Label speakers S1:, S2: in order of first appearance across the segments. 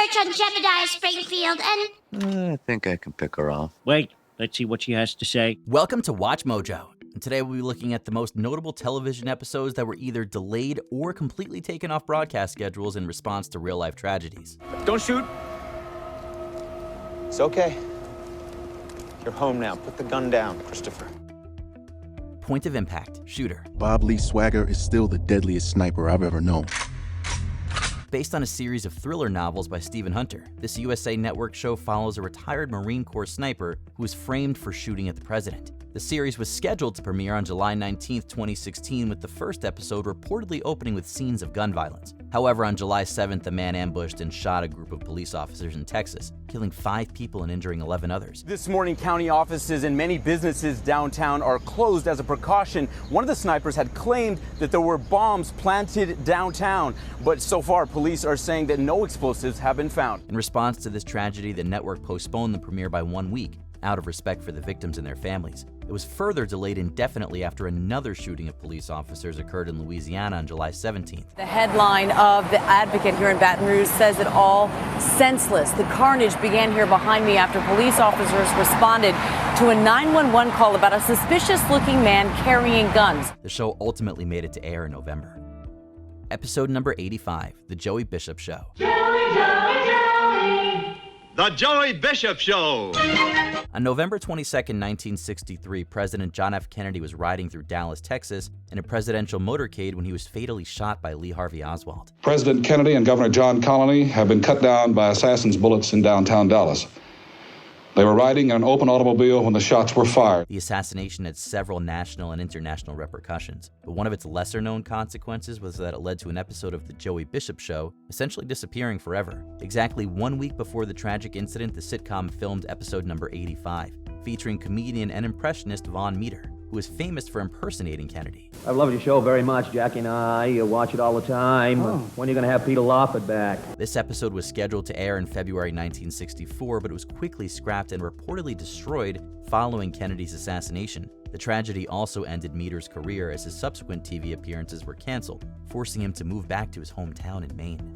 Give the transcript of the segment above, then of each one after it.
S1: search on Jebediah Springfield, and
S2: I think I can pick her off.
S3: Wait, let's see what she has to say.
S4: Welcome to Watch Mojo, and today we'll be looking at the most notable television episodes that were either delayed or completely taken off broadcast schedules in response to real-life tragedies.
S5: Don't shoot. It's okay. You're home now. Put the gun down, Christopher.
S4: Point of impact, shooter.
S6: Bob Lee Swagger is still the deadliest sniper I've ever known.
S4: Based on a series of thriller novels by Stephen Hunter, this USA Network show follows a retired Marine Corps sniper who was framed for shooting at the president. The series was scheduled to premiere on July 19, 2016, with the first episode reportedly opening with scenes of gun violence. However, on July 7th, a man ambushed and shot a group of police officers in Texas, killing 5 people and injuring 11 others.
S5: This morning, county offices and many businesses downtown are closed as a precaution. One of the snipers had claimed that there were bombs planted downtown, but so far, police are saying that no explosives have been found.
S4: In response to this tragedy, the network postponed the premiere by 1 week, out of respect for the victims and their families. It was further delayed indefinitely after another shooting of police officers occurred in Louisiana on July 17th.
S7: The headline of The Advocate here in Baton Rouge says it all: senseless. The carnage began here behind me after police officers responded to a 911 call about a suspicious-looking man carrying guns.
S4: The show ultimately made it to air in November. Episode number 85, The Joey Bishop Show.
S8: The Joey Bishop Show.
S4: On November 22, 1963, President John F. Kennedy was riding through Dallas, Texas, in a presidential motorcade when he was fatally shot by Lee Harvey Oswald.
S9: President Kennedy and Governor John Connally have been cut down by assassins' bullets in downtown Dallas. They were riding in an open automobile when the shots were fired.
S4: The assassination had several national and international repercussions, but one of its lesser-known consequences was that it led to an episode of The Joey Bishop Show essentially disappearing forever. Exactly 1 week before the tragic incident, the sitcom filmed episode number 85, featuring comedian and impressionist Von Meter, who is famous for impersonating Kennedy.
S10: I love your show very much, Jackie and I watch it all the time. When are you going to have Peter Lawford back?
S4: This episode was scheduled to air in February 1964, but it was quickly scrapped and reportedly destroyed following Kennedy's assassination. The tragedy also ended Meter's career, as his subsequent TV appearances were canceled, forcing him to move back to his hometown in Maine.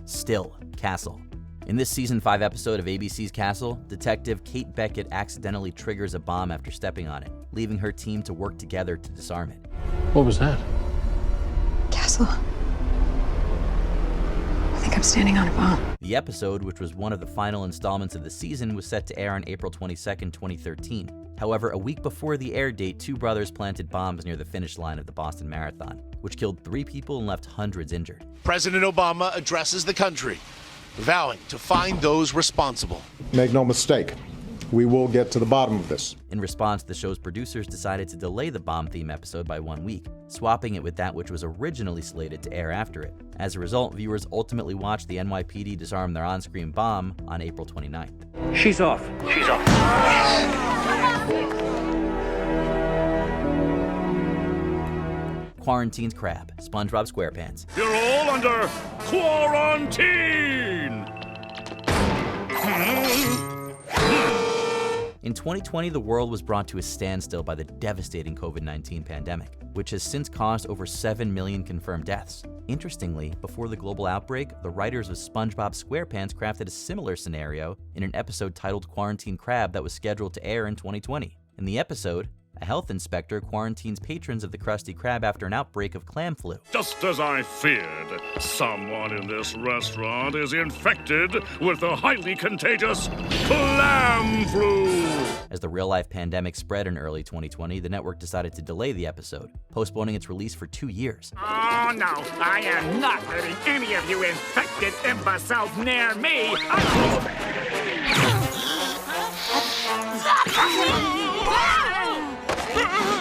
S4: Still, Castle. In this season 5 episode of ABC's Castle, Detective Kate Beckett accidentally triggers a bomb after stepping on it, leaving her team to work together to disarm it.
S6: What was that?
S11: Castle. I think I'm standing on a bomb.
S4: The episode, which was one of the final installments of the season, was set to air on April 22, 2013. However, a week before the air date, 2 brothers planted bombs near the finish line of the Boston Marathon, which killed 3 people and left hundreds injured.
S8: President Obama addresses the country, vowing to find those responsible.
S12: Make no mistake, we will get to the bottom of this.
S4: In response, the show's producers decided to delay the bomb theme episode by 1 week, swapping it with that which was originally slated to air after it. As a result, viewers ultimately watched the NYPD disarm their on-screen bomb on April 29th.
S3: She's off.
S8: She's off.
S4: Quarantined Crab, SpongeBob SquarePants.
S8: You're all under quarantine!
S4: In 2020, the world was brought to a standstill by the devastating COVID-19 pandemic, which has since caused over 7 million confirmed deaths. Interestingly, before the global outbreak, the writers of SpongeBob SquarePants crafted a similar scenario in an episode titled Quarantine Crab that was scheduled to air in 2020. In the episode, a health inspector quarantines patrons of the Krusty Krab after an outbreak of clam flu.
S8: Just as I feared, someone in this restaurant is infected with the highly contagious clam flu.
S4: As the real-life pandemic spread in early 2020, the network decided to delay the episode, postponing its release for 2 years.
S13: Oh no, I am not letting any of you infected imbeciles near me.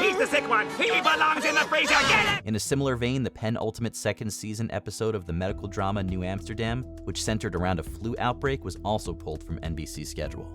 S13: He's the sick one. He belongs in the freezer. Get it!
S4: In a similar vein, the penultimate second season episode of the medical drama New Amsterdam, which centered around a flu outbreak, was also pulled from NBC's schedule.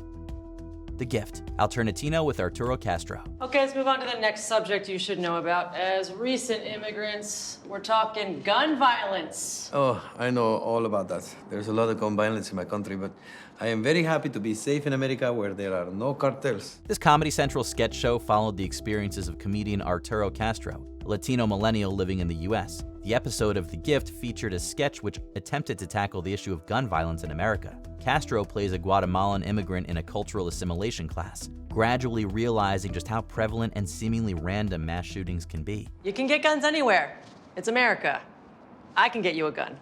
S4: The Gift, Alternatino with Arturo Castro.
S14: Okay, let's move on to the next subject you should know about. As recent immigrants, we're talking gun violence.
S15: Oh, I know all about that. There's a lot of gun violence in my country, but I am very happy to be safe in America where there are no cartels.
S4: This Comedy Central sketch show followed the experiences of comedian Arturo Castro, a Latino millennial living in the U.S. The episode of The Gift featured a sketch which attempted to tackle the issue of gun violence in America. Castro plays a Guatemalan immigrant in a cultural assimilation class, gradually realizing just how prevalent and seemingly random mass shootings can be.
S14: You can get guns anywhere. It's America. I can get you a gun.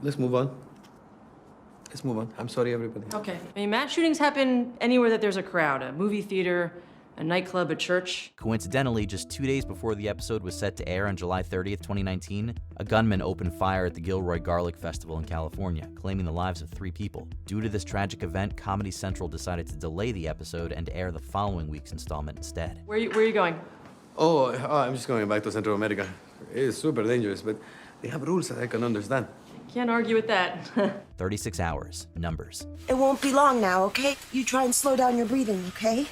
S15: Let's move on. Let's move on. I'm sorry, everybody.
S14: Okay. I mean, mass shootings happen anywhere that there's a crowd, a movie theater, a nightclub, a church.
S4: Coincidentally, just 2 days before the episode was set to air on July 30th, 2019, a gunman opened fire at the Gilroy Garlic Festival in California, claiming the lives of 3 people. Due to this tragic event, Comedy Central decided to delay the episode and air the following week's installment instead.
S14: Where are you going?
S15: Oh, I'm just going back to Central America. It's super dangerous, but they have rules that I can understand.
S14: Can't argue with that.
S4: 36 hours, numbers.
S2: It won't be long now, okay? You try and slow down your breathing, okay?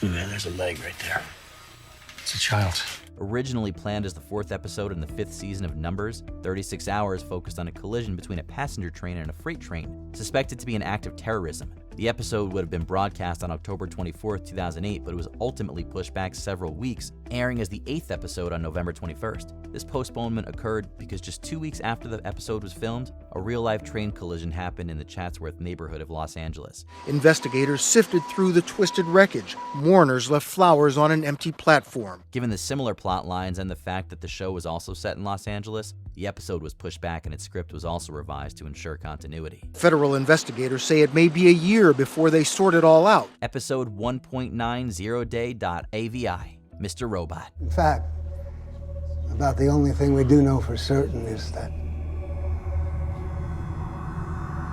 S3: Ooh, man, there's a leg right there. It's a child.
S4: Originally planned as the 4th episode in the 5th season of Numbers, 36 Hours focused on a collision between a passenger train and a freight train, suspected to be an act of terrorism. The episode would have been broadcast on October 24th, 2008, but it was ultimately pushed back several weeks, airing as the 8th episode on November 21st. This postponement occurred because just 2 weeks after the episode was filmed, a real-life train collision happened in the Chatsworth neighborhood of Los Angeles.
S16: Investigators sifted through the twisted wreckage. Mourners left flowers on an empty platform.
S4: Given the similar plot lines and the fact that the show was also set in Los Angeles, the episode was pushed back and its script was also revised to ensure continuity.
S16: Federal investigators say it may be a year before they sort it all out.
S4: Episode 1.90day.avi, Mr. Robot.
S17: In fact, about the only thing we do know for certain is that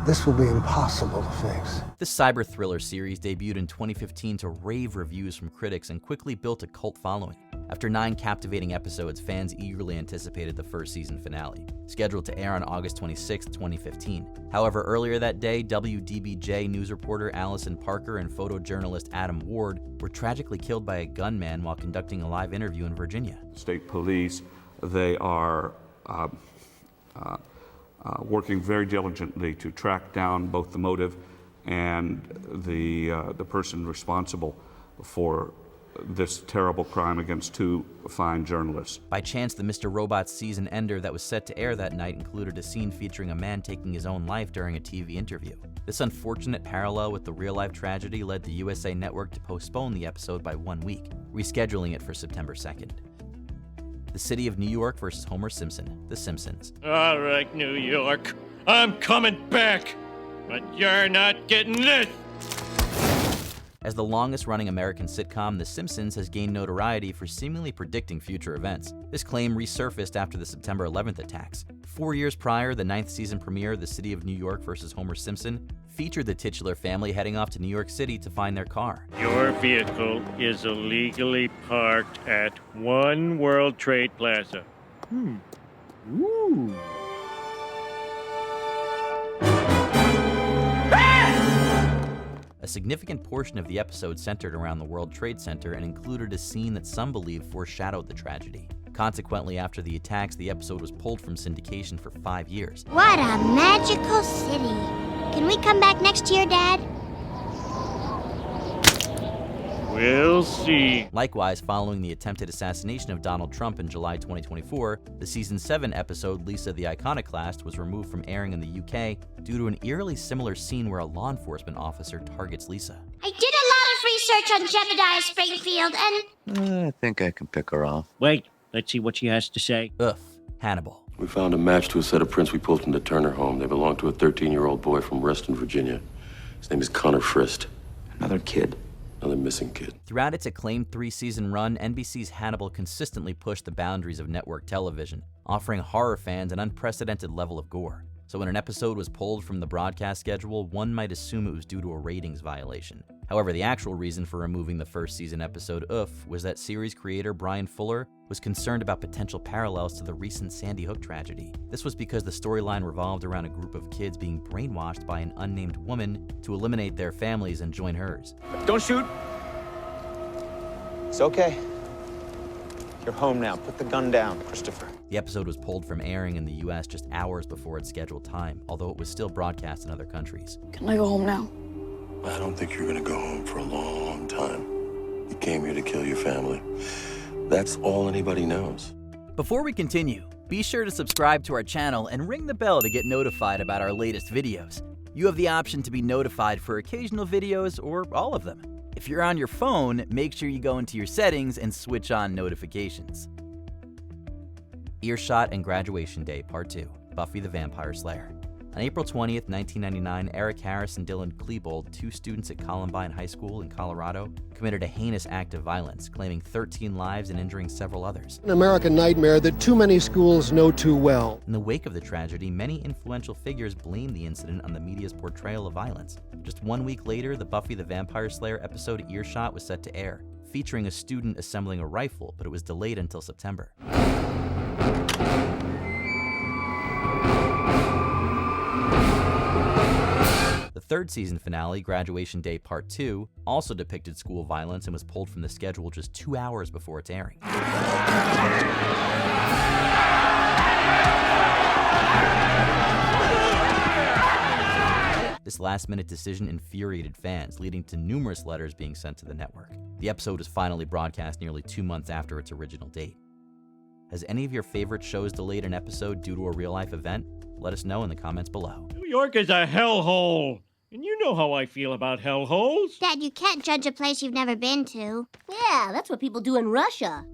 S17: this will be impossible to fix.
S4: This cyber thriller series debuted in 2015 to rave reviews from critics and quickly built a cult following. After 9 captivating episodes, fans eagerly anticipated the first season finale, scheduled to air on August 26, 2015. However, earlier that day, WDBJ news reporter Allison Parker and photojournalist Adam Ward were tragically killed by a gunman while conducting a live interview in Virginia.
S9: State police, they are working very diligently to track down both the motive and the person responsible for this terrible crime against 2 fine journalists.
S4: By chance, the Mr. Robot season ender that was set to air that night included a scene featuring a man taking his own life during a TV interview. This unfortunate parallel with the real-life tragedy led the USA Network to postpone the episode by 1 week, rescheduling it for September 2nd. The City of New York versus Homer Simpson, The Simpsons.
S3: All right, New York, I'm coming back, but you're not getting this.
S4: As the longest-running American sitcom, The Simpsons has gained notoriety for seemingly predicting future events. This claim resurfaced after the September 11th attacks. 4 years prior, the 9th season premiere, The City of New York versus Homer Simpson, featured the titular family heading off to New York City to find their car.
S3: Your vehicle is illegally parked at One World Trade Plaza. Ooh.
S4: A significant portion of the episode centered around the World Trade Center and included a scene that some believe foreshadowed the tragedy. Consequently, after the attacks, the episode was pulled from syndication for 5 years.
S1: What a magical city. Can we come back next year, Dad?
S3: We'll see.
S4: Likewise, following the attempted assassination of Donald Trump in July 2024, the Season 7 episode Lisa the Iconoclast was removed from airing in the UK due to an eerily similar scene where a law enforcement officer targets Lisa.
S1: I did a lot of research on Jebediah Springfield, and
S18: I think I can pick her off.
S3: Wait, let's see what she has to say.
S4: Hannibal.
S19: We found a match to a set of prints we pulled from the Turner home. They belong to a 13-year-old boy from Reston, Virginia. His name is Connor Frist. Another kid. Another missing kid.
S4: Throughout its acclaimed 3-season run, NBC's Hannibal consistently pushed the boundaries of network television, offering horror fans an unprecedented level of gore. So when an episode was pulled from the broadcast schedule, one might assume it was due to a ratings violation. However, the actual reason for removing the first season episode was that series creator Brian Fuller was concerned about potential parallels to the recent Sandy Hook tragedy. This was because the storyline revolved around a group of kids being brainwashed by an unnamed woman to eliminate their families and join hers.
S5: Don't shoot.
S20: It's okay. You're home now. Put the gun down, Christopher.
S4: The episode was pulled from airing in the US just hours before its scheduled time, although it was still broadcast in other countries.
S11: Can I go home now?
S19: I don't think you're gonna go home for a long time. You came here to kill your family. That's all anybody knows.
S4: Before we continue, be sure to subscribe to our channel and ring the bell to get notified about our latest videos. You have the option to be notified for occasional videos or all of them. If you're on your phone, make sure you go into your settings and switch on notifications. Earshot and Graduation Day Part 2, Buffy the Vampire Slayer. On April 20th, 1999, Eric Harris and Dylan Klebold, two students at Columbine High School in Colorado, committed a heinous act of violence, claiming 13 lives and injuring several others.
S16: An American nightmare that too many schools know too well.
S4: In the wake of the tragedy, many influential figures blamed the incident on the media's portrayal of violence. Just 1 week later, the Buffy the Vampire Slayer episode Earshot was set to air, featuring a student assembling a rifle, but it was delayed until September. The third season finale, Graduation Day Part 2, also depicted school violence and was pulled from the schedule just 2 hours before its airing. This last-minute decision infuriated fans, leading to numerous letters being sent to the network. The episode was finally broadcast nearly 2 months after its original date. Has any of your favorite shows delayed an episode due to a real-life event? Let us know in the comments below.
S3: New York is a hellhole. And you know how I feel about hellholes.
S1: Dad, you can't judge a place you've never been to.
S21: Yeah, that's what people do in Russia.